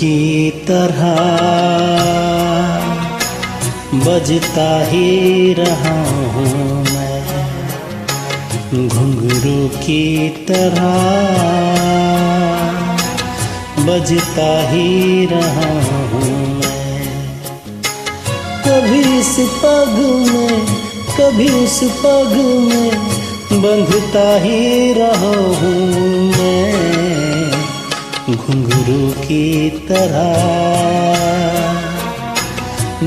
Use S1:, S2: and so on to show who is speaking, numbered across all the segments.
S1: की तरह बजता ही रहा हूँ मैं, घुंघरू की तरह बजता ही रहा हूँ मैं। कभी इस पग में कभी उस पग में बंधता ही रहा हूँ मैं, घुंघरू की तरह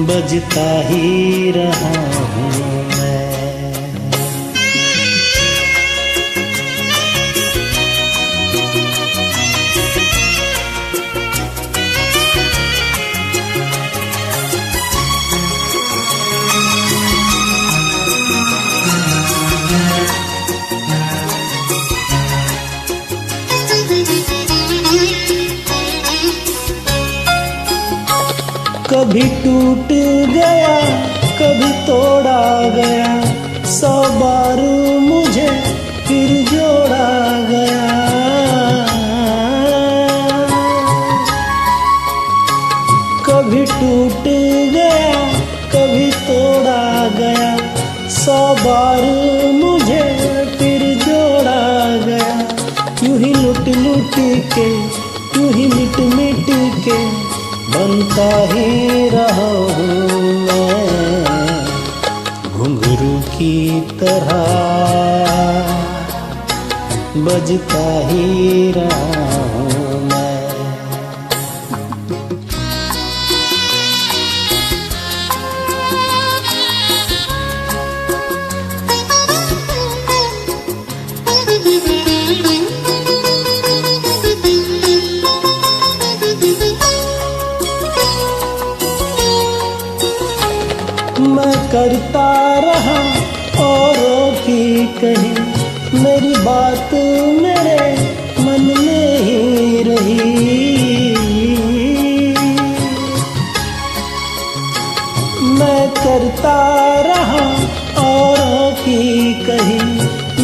S1: बजता ही रहा हूँ मैं। कभी टूट गया कभी तोड़ा गया, 100 बार मुझे फिर जोड़ा गया। कभी टूट गया कभी तोड़ा गया, 100 बार मुझे फिर जोड़ा गया। यूं ही लुट लुट के यूं ही मिट मिट के बनता ही रहा हूँ मैं, घुंघरू की तरह बजता ही रहा हूँ मैं। मैं करता रहा औरों की कही, मेरी बात मेरे मन में ही रही। मैं करता रहा औरों की कही,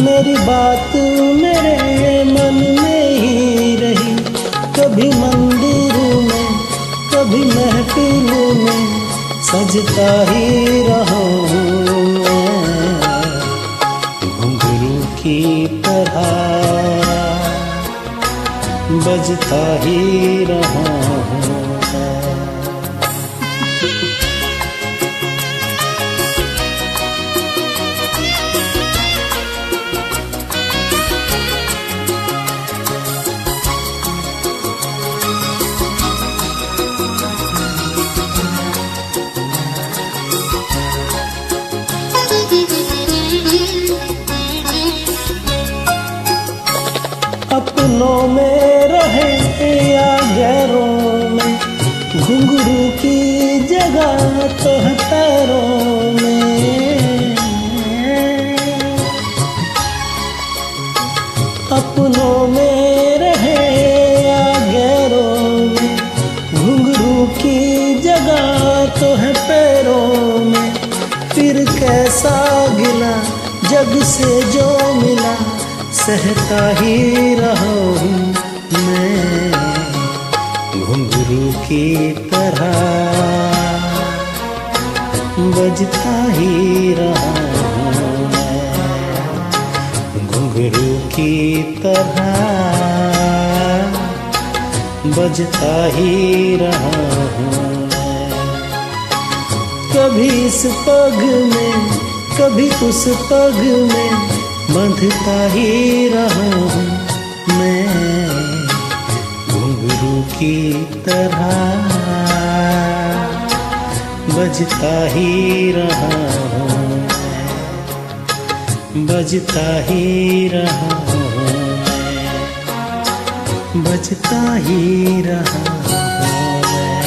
S1: मेरी बात मेरे मन में ही रही। कभी मंदिर में कभी महफिल में सजता ही रहा हूँ मैं, घुंघरू की तरह बजता ही रहा हूँ मैं। अपनों में रहे या गैरों में, घुंघरू की जगह तो है पैरों में। अपनों में रहे या गैरों में, घुंघरू की जगह तो है पैरों में। फिर कैसा गिला जग से जो मिला, सहता ही रहा हूँ मैं, घुंघरू की तरह बजता ही रहा हूँ मैं, घुंघरू की तरह बजता ही रहा हूँ मैं। कभी इस पग में कभी उस पग में बंधता ही रहा हूँ मैं, घुंघरू की तरह बजता ही रहा हूँ मैं, बजता ही रहा हूँ मैं, बजता ही रहा हूँ मैं,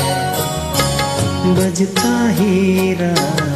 S1: बजता ही रहा